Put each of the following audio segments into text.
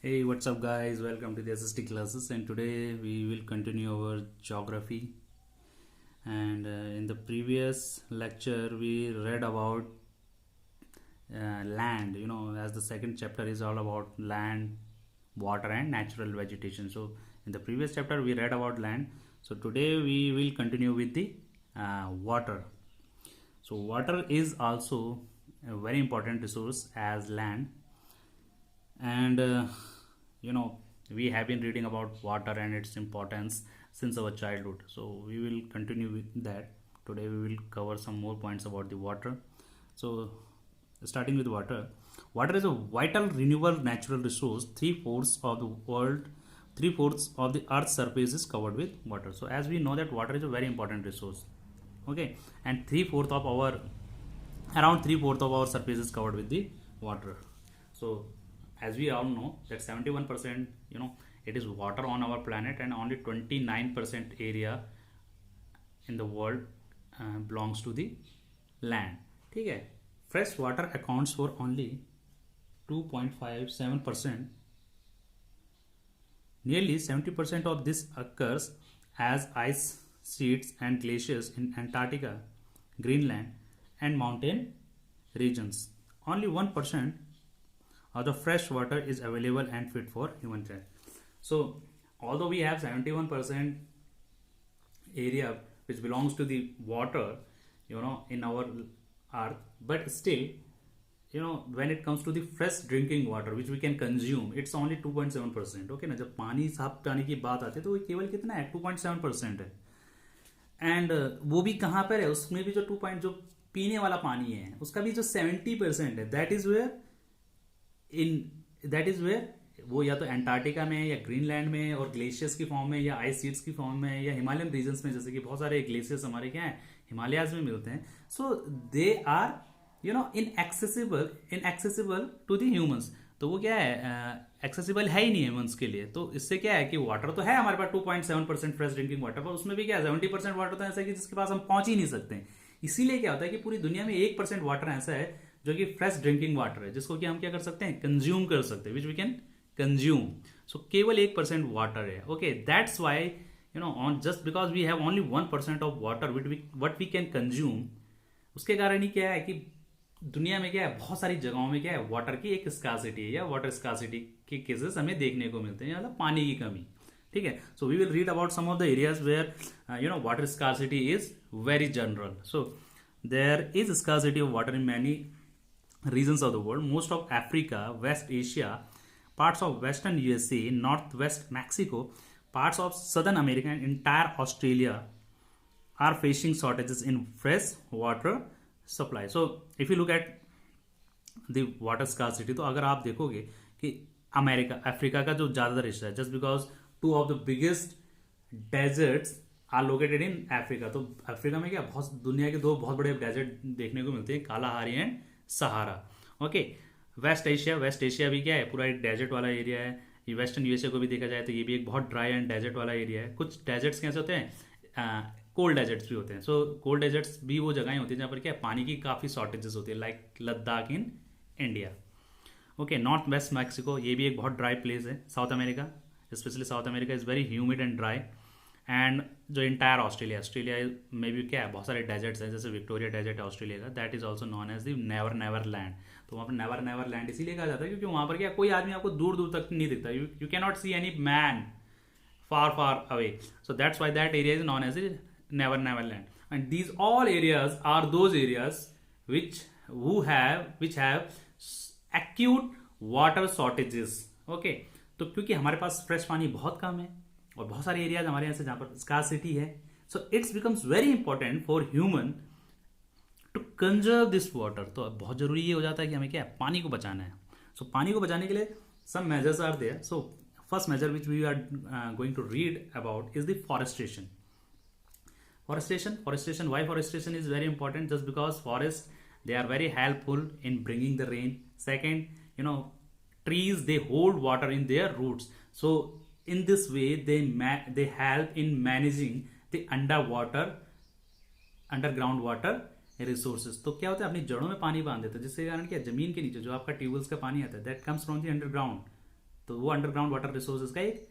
Hey, what's up, guys? Welcome to the SST classes, and today we will continue our geography. And in the previous lecture, we read about land. As the second chapter is all about land, water, and natural vegetation. So, in the previous chapter, we read about land. So, today we will continue with the water. So, water is also a very important resource as land, and we have been reading about water and its importance since our childhood, so we will continue with that. Today we will cover some more points about the water. So starting with water, water is a vital renewable natural resource. Three-fourths of the world, three-fourths of the earth's surface is covered with water. So as we know that water is a very important resource, okay, and around three-fourths of our surface is covered with the water. So as we all know that 71% it is water on our planet, and only 29% area in the world belongs to the land. ठीक है, fresh water accounts for only 2.57%. Nearly 70% of this occurs as ice sheets and glaciers in Antarctica, Greenland, and mountain regions. Only 1% of the fresh water is available and fit for human care. So, although we have 71% area which belongs to the water, in our earth, but still, when it comes to the fresh drinking water which we can consume, it's only 2.7%. Okay ना, जब पानी साफ पानी की बात आती है तो वो केवल कितना है, 2.7% है. एंड वो भी कहाँ पर है, उसमें भी जो 2 पॉइंट जो पीने वाला पानी है उसका भी जो 70% है, दैट इज वेयर वो या तो एंटार्क्टिका में या ग्रीनलैंड में और ग्लेशियर्स की फॉर्म में या आइस शीट्स की फॉर्म में या हिमालयन रीजन्स में, जैसे कि बहुत सारे ग्लेशियर्स हमारे क्या है हिमालयाज में मिलते हैं. So they are inaccessible to the humans. तो वो क्या है, एक्सेसिबल है ही नहीं ह्यूमंस के लिए. तो इससे क्या है कि वाटर तो है हमारे पास 2.7% फ्रेश ड्रिंकिंग वाटर, पर उसमें भी क्या है 70% वाटर तो ऐसा है कि जिसके पास हम पहुंच ही नहीं सकते. इसीलिए क्या होता है कि पूरी दुनिया में 1% वाटर ऐसा है जो कि फ्रेश ड्रिंकिंग वाटर है, जिसको कि हम क्या कर सकते हैं, कंज्यूम कर सकते हैं, which we can consume. So केवल 1% वाटर है. Okay, that's why on just because we have only 1% of water what we can consume. उसके कारण ही क्या है कि दुनिया में क्या है, बहुत सारी जगहों में क्या है, वाटर की एक स्कार्सिटी है या वाटर स्कार्सिटी के केसेस हमें देखने को मिलते हैं, मतलब पानी की कमी. ठीक है, so we will read about some of the areas where water scarcity is very general. So there is scarcity of water in many regions of the world. Most of Africa, West Asia, parts of Western USA, Northwest Mexico, parts of Southern America, and entire Australia are facing shortages in fresh water supply. So, if you look at the water scarcity, तो अगर आप देखोगे कि Africa का जो ज़्यादातर हिस्सा है, just because two of the biggest deserts are located in Africa. तो अफ्रीका में क्या बहुत दुनिया के दो बहुत बड़े डेजर्ट देखने को मिलते हैं, Kalahari and Sahara. Okay, west Asia भी क्या है, पूरा एक डेजर्ट वाला एरिया है. ये वेस्टर्न यूएसए को भी देखा जाए तो ये भी एक बहुत ड्राई एंड डेजर्ट वाला एरिया है. कुछ डेजर्ट्स कैसे होते हैं, कोल्ड डेजर्ट्स भी होते हैं. सो कोल्ड डेजर्ट्स भी वो जगहें होती हैं जहाँ पर क्या पानी की काफ़ी शॉर्टेजेस होती है, like Ladakh in India. Okay, north west Mexico, ये भी एक बहुत ड्राई प्लेस है. South America, specially south America is very humid and dry. And जो इंटायर ऑस्ट्रेलिया में भी क्या है, बहुत सारे डेजर्ट्स हैं, जैसे विक्टोरिया डेजर्ट है ऑस्ट्रेलिया का, that is also known as the never land. तो वहाँ पर नेवर लैंड इसीलिए कहा जाता है क्योंकि वहाँ पर क्या कोई आदमी आपको दूर दूर तक नहीं दिखता. You can not see any man far away. So that's why that area is known as the never land. And these all areas are those areas which have acute water shortages. Okay, तो क्योंकि हमारे पास fresh पानी बहुत कम है और बहुत सारे areas हमारे यहाँ से जहाँ पर स्कार्सिटी है, so it's becomes very important for human to conserve this water. तो बहुत जरूरी ये हो जाता है कि हमें क्या है, पानी को बचाना है. सो पानी को बचाने के लिए some measures are there. So first measure which we are going to read about is the forestation. Why forestation is very important? Just because forests, they are very helpful in bringing the rain. Second, trees, they hold water in their roots. So in this way they help in managing the underground water resources. तो क्या होता है, अपनी जड़ों में पानी बांध देते हैं, जिसके कारण क्या जमीन के नीचे जो आपका ट्यूबवेल्स का पानी आता है, that comes from the underground. तो वो अंडरग्राउंड वाटर रिसोर्सेज का एक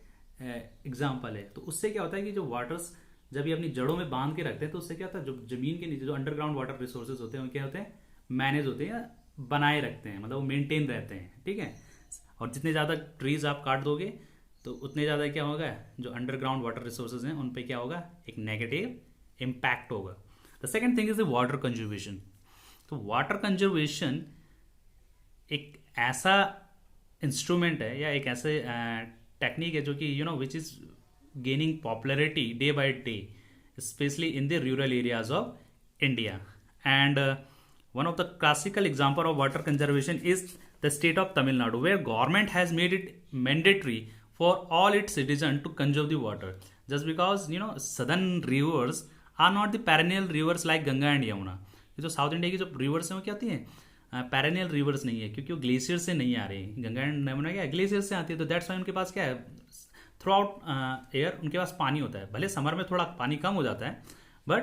एग्जाम्पल है। तो उससे क्या होता है कि जो वाटर्स जब ये अपनी जड़ों में बांध के रखते हैं तो उससे क्या होता है, जो जमीन के नीचे जो अंडरग्राउंड वाटर रिसोर्सेज होते हैं वो क्या होते हैं, मैनेज होते हैं, बनाए रखते हैं, मतलब वो मेंटेन रहते हैं, ठीक है। और जितने ज़्यादा ट्रीज आप काट दोगे तो उतने ज़्यादा क्या होगा, जो अंडरग्राउंड वाटर रिसोर्सेज हैं उन पे क्या होगा, एक नेगेटिव इम्पैक्ट होगा। The second thing is the water conservation. तो वाटर कंजर्वेशन एक ऐसा इंस्ट्रूमेंट है या एक ऐसे टेक्निक है जो कि which is gaining popularity day by day, specially in the rural areas of India. And one of the classical example of water conservation is the state of Tamil Nadu, where government has made it mandatory for all its citizens to conserve the water, just because southern rivers are not the perennial rivers like Ganga and Yamuna. ये जो south India की जो reverse हैं वो क्या होती हैं, perennial reverse नहीं है, क्योंकि वो ग्लेशियर से नहीं आ रही। गंगा एंड यमुना क्या है, ग्लेशियर से आती है, तो दैट्स वाई उनके पास क्या है, थ्रू आउट एयर उनके पास पानी होता है। भले समर में थोड़ा पानी कम हो जाता है, बट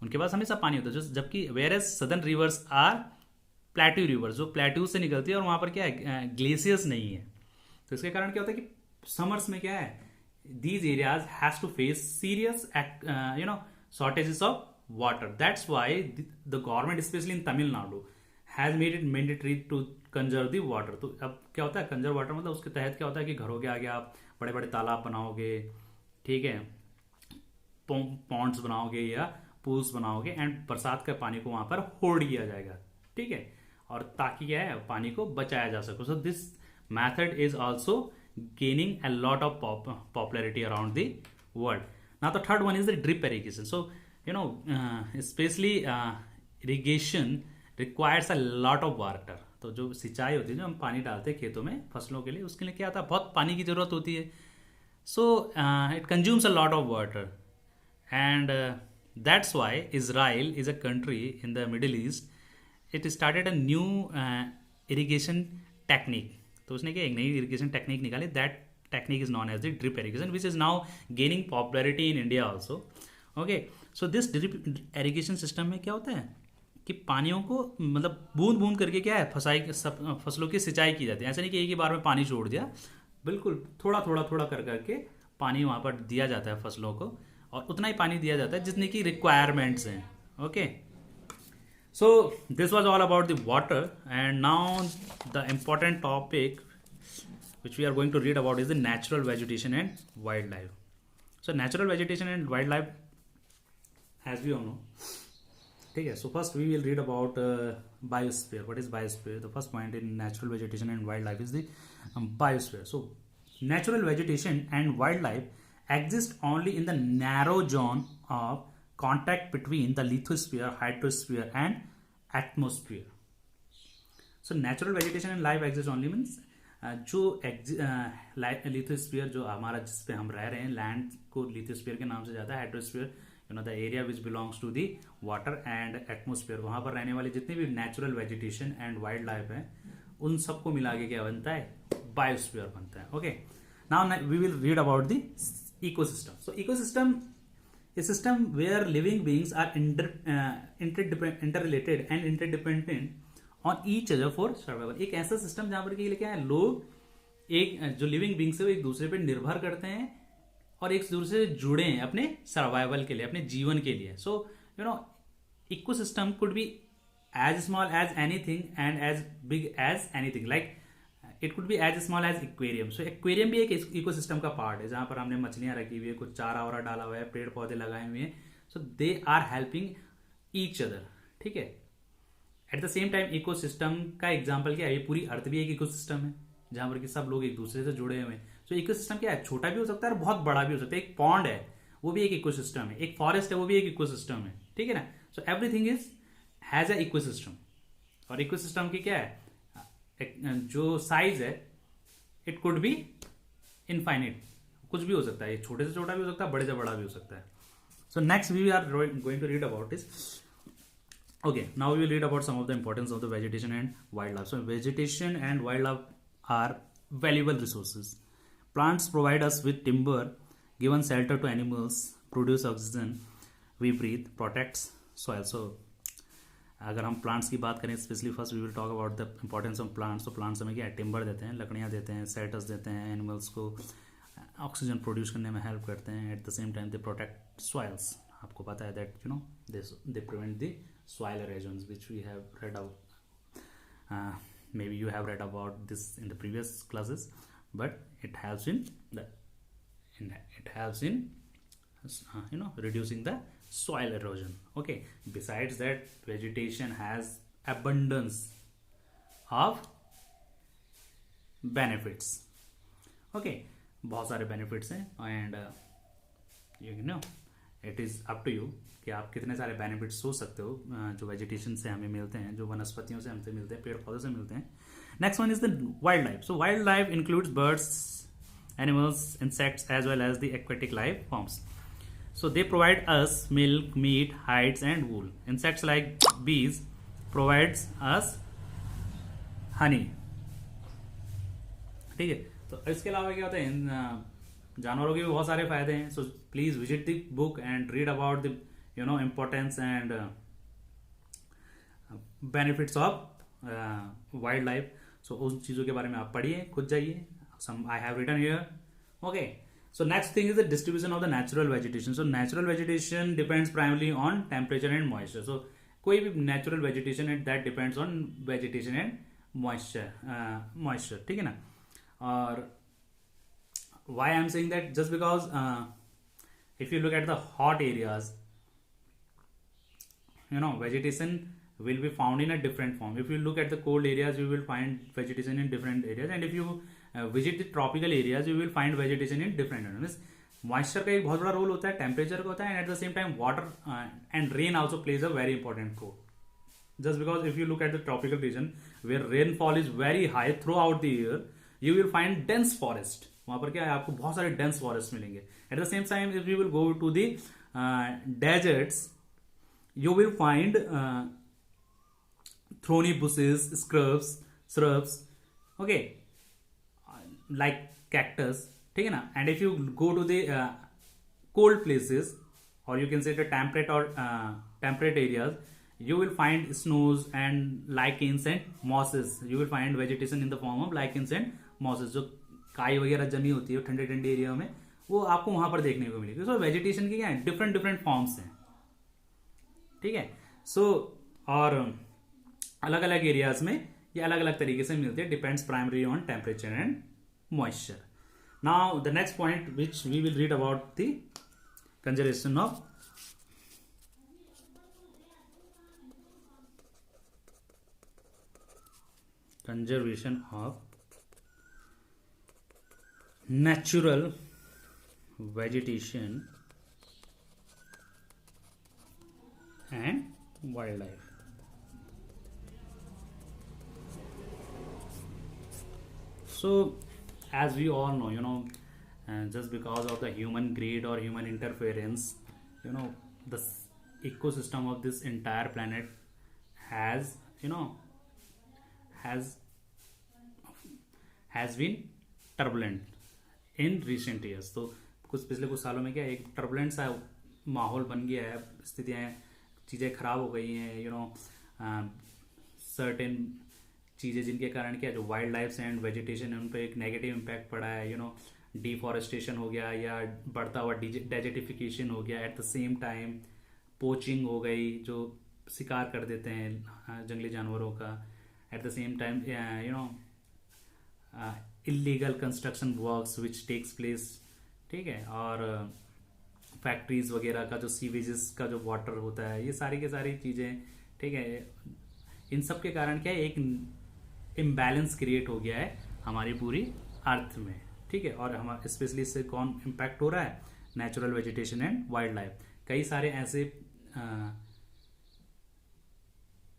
उनके पास हमेशा पानी होता है। जो जबकि whereas southern rivers are plateau rivers, जो प्लेट्यू से निकलती है और वहां पर क्या है, ग्लेशियर्स नहीं है। तो इसके कारण क्या होता है कि समर्स में क्या है, these areas has to face serious shortages of water. That's why the government specially in Tamil Nadu has made it mandatory to conserve the water. तो अब क्या होता है कंजर्व वाटर, मतलब उसके तहत क्या होता है कि घरों के आगे आप बड़े बड़े तालाब बनाओगे, ठीक है, पॉन्ड्स बनाओगे या पूल्स बनाओगे, एंड बरसात के पानी को वहां पर होल्ड किया जाएगा, ठीक है, और ताकि क्या है, पानी को बचाया जा सके। So this method is also gaining a lot of popularity around the world. Now the third one is the drip irrigation. So specially irrigation requires a lot of water. तो जो सिंचाई होती है, जो हम पानी डालते हैं खेतों में फसलों के लिए, उसके लिए क्या आता है, बहुत पानी की जरूरत होती है। So it consumes a lot of water, and that's why Israel is a country in the Middle East. It started a new irrigation technique. तो उसने क्या एक नई irrigation technique निकाली, that technique is known as the drip irrigation, which is now gaining popularity in India also. Okay, so this drip irrigation system में क्या होता है कि पानियों को मतलब बूंद बूंद करके क्या है फसलों की सिंचाई की जाती है। ऐसा नहीं कि एक ही बार में पानी छोड़ दिया, बिल्कुल थोड़ा थोड़ा थोड़ा कर करके पानी वहाँ पर दिया जाता है फसलों को, और उतना ही पानी दिया जाता है जितने की रिक्वायरमेंट्स हैं। Okay, so this was all about the water, and now the important topic which we are going to read about is the natural vegetation and wildlife. So natural vegetation and wildlife has we all know, ठीक है। So first we will read about biosphere. What is biosphere? The first point in natural vegetation and wildlife is the biosphere. So natural vegetation and wildlife exist only in the narrow zone of contact between the lithosphere, hydrosphere and atmosphere. So natural vegetation and life exist only means जो lithosphere जो हमारा जिस पे हम रह रहे हैं, land को लिथोस्फीयर के नाम से जाता है, hydrosphere the area which belongs to the water, and atmosphere वहां पर रहने वाले जितने भी natural vegetation and wildlife है, उन सबको मिला के क्या बनता है, बायोस्फीयर बनता है। Okay, now we will read about the ecosystem. So ecosystem a system where living beings are interrelated and interdependent on each other for survival। एक ऐसा सिस्टम जहां पर क्या है, लोग एक जो लिविंग बींग्स है वो एक दूसरे पर निर्भर करते हैं और एक दूसरे से जुड़े हैं अपने सर्वाइवल के लिए, अपने जीवन के लिए। सो ecosystem could be as small as anything and as big as anything, like it could be as small as aquarium। so aquarium भी एक इकोसिस्टम का पार्ट है, जहां पर हमने मछलियां रखी हुई है, कुछ चारा वारा डाला हुआ है, पेड़ पौधे लगाए हुए हैं, so they are helping each other, ठीक है। At the same time ecosystem का एग्जांपल क्या है, ये पूरी अर्थ भी एक इकोसिस्टम है जहां पर कि सब लोग एक दूसरे से जुड़े हुए हैं। सो इकोसिस्टम क्या है, छोटा भी हो सकता है और बहुत बड़ा भी हो सकता है। एक पॉन्ड है वो भी एक इकोसिस्टम है, एक फॉरेस्ट है वो भी एक इकोसिस्टम है, ठीक है ना। So everything is has a ecosystem, और इकोसिस्टम की क्या है, जो साइज है इट कुड बी इनफाइनाइट, कुछ भी हो सकता है, छोटे से छोटा भी हो सकता है, बड़े से बड़ा भी हो सकता है। So next we are going to read about this. okay, now we will read about some of the importance of the vegetation and wildlife. So vegetation and wildlife are valuable resources. Plants provide us with timber, given shelter to animals, produce oxygen we breathe, protects soil. So अगर हम plants की बात करें, specially first we will talk about the importance of plants. तो plants हमें क्या है, timber देते हैं, लकड़ियाँ देते हैं, सेटस देते हैं, एनिमल्स को ऑक्सीजन प्रोड्यूस करने में हेल्प करते हैं। Eight the same time they protect soils. आपको पता है that you know they prevent the soil erosions which we have read out, maybe you have read about this in the previous classes, but it helps in reducing the soil erosion. Okay, besides that, vegetation has abundance of benefits. Okay, बहुत सारे benefits हैं, and you know it is up to you कि आप कितने सारे benefits सोच सकते हो जो वेजिटेशन से हमें मिलते हैं, जो वनस्पतियों से हमसे मिलते हैं, पेड़ पौधों से मिलते हैं। Next one is the wildlife. So wildlife includes birds, animals, insects as well as the aquatic life forms. So they provide us milk, meat, hides and wool. Insects like bees provides us honey. ठीक है, तो इसके अलावा क्या होता है, इन जानवरों के भी बहुत सारे फायदे हैं। So please visit the book and read about the importance and benefits of wildlife. So उन चीज़ों के बारे में आप पढ़िए, खुद जाइए। Some I have written here. Okay, so next thing is the distribution of the natural vegetation. So natural vegetation depends primarily on temperature and moisture. So कोई भी natural vegetation है that depends on vegetation and moisture, ठीक है ना। और why I am saying that, just because if you look at the hot areas, vegetation will be found in a different form. If you look at the cold areas, you will find vegetation in different areas, and if you visit the tropical areas, you will find vegetation in different areas. Moisture का एक बहुत बड़ा role होता है, temperature का होता है, and at the same time water and rain also plays a very important role. Just because if you look at the tropical region where rainfall is very high throughout the year, you will find dense forest. वहां पर क्या है, आपको बहुत सारे dense forest मिलेंगे. At the same time, if you will go to the deserts, you will find thorny bushes, shrubs, okay, like cactus. ठीक है ना. And if you go to the cold places, or you can say the temperate areas, you will find snows and lichens and mosses. You will find vegetation in the form of lichens and mosses. जो काई वगैरह जमी होती है ठंडे ठंडे area में, वो आपको वहां पर देखने को मिलेगी. सो वेजिटेशन की क्या है, डिफरेंट फॉर्म्स हैं. ठीक है. सो और अलग अलग एरियाज में ये अलग अलग तरीके से मिलते हैं. Depends primary on temperature and moisture. Now the next point which we will read about the conservation of natural vegetation and wildlife. So as we all know, just because of the human greed or human interference, the ecosystem of this entire planet has been turbulent in recent years. तो पिछले कुछ सालों में क्या एक turbulent सा माहौल बन गया है, स्थितियाँ, चीज़ें खराब हो गई हैं. सर्टेन चीज़ें जिनके कारण क्या जो वाइल्ड लाइफ एंड वेजिटेशन है उन पर एक नेगेटिव इम्पैक्ट पड़ा है. डिफॉरेस्टेशन हो गया या बढ़ता हुआ डेजर्टिफिकेशन हो गया. Eight the same time poaching हो गई, जो शिकार कर देते हैं जंगली जानवरों का. At the same time illegal construction works which takes place. ठीक है. और फैक्ट्रीज वगैरह का जो सीवेजेस का जो वाटर होता है, ये सारी के सारी चीज़ें. ठीक है. इन सब के कारण क्या है, एक इम्बैलेंस क्रिएट हो गया है हमारी पूरी अर्थ में. ठीक है. और हमारे स्पेशली इससे कौन इम्पैक्ट हो रहा है, natural vegetation and wild life. कई सारे ऐसे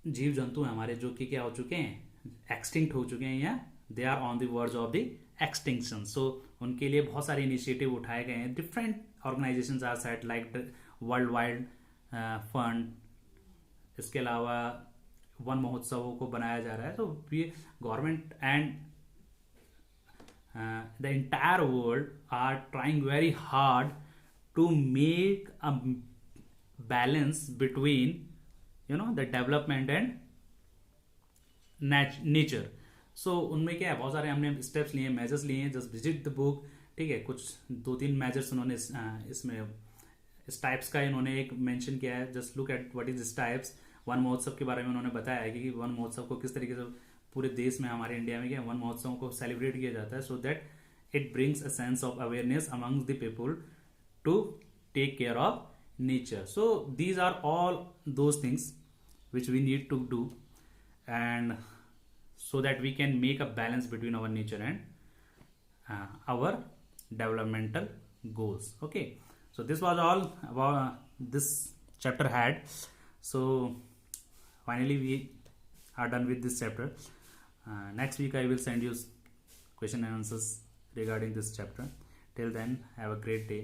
जीव जंतु हैं हमारे जो कि क्या हो चुके हैं, एक्सटिंक्ट हो चुके हैं या they are on the verge of the extinction. So उनके लिए बहुत सारे इनिशिएटिव उठाए गए हैं. Different organisations are set like World Wide Fund. इसके अलावा वन महोत्सवों को बनाया जा रहा है. तो ये government and the entire world are trying very hard to make a balance between the development and nature. So उनमें क्या है, बहुत सारे हमने स्टेप्स लिए, मेजर्स लिए हैं. Just visit the book. ठीक है, कुछ 2-3 मेजर्स उन्होंने इसमें इस टाइप्स का इन्होंने एक मेंशन किया है. Just look at what is this types. One महोत्सव के बारे में उन्होंने बताया है कि वन महोत्सव को किस तरीके से पूरे देश में, हमारे इंडिया में क्या वन महोत्सव को सेलिब्रेट किया जाता है, so that it brings a sense of awareness amongst the people to take care of nature. So these are all those things which we need to do, and so that we can make a balance between our nature and our developmental goals. Okay, so this was all about this chapter had. So finally we are done with this chapter. Next week I will send you question and answers regarding this chapter. Till then, have a great day.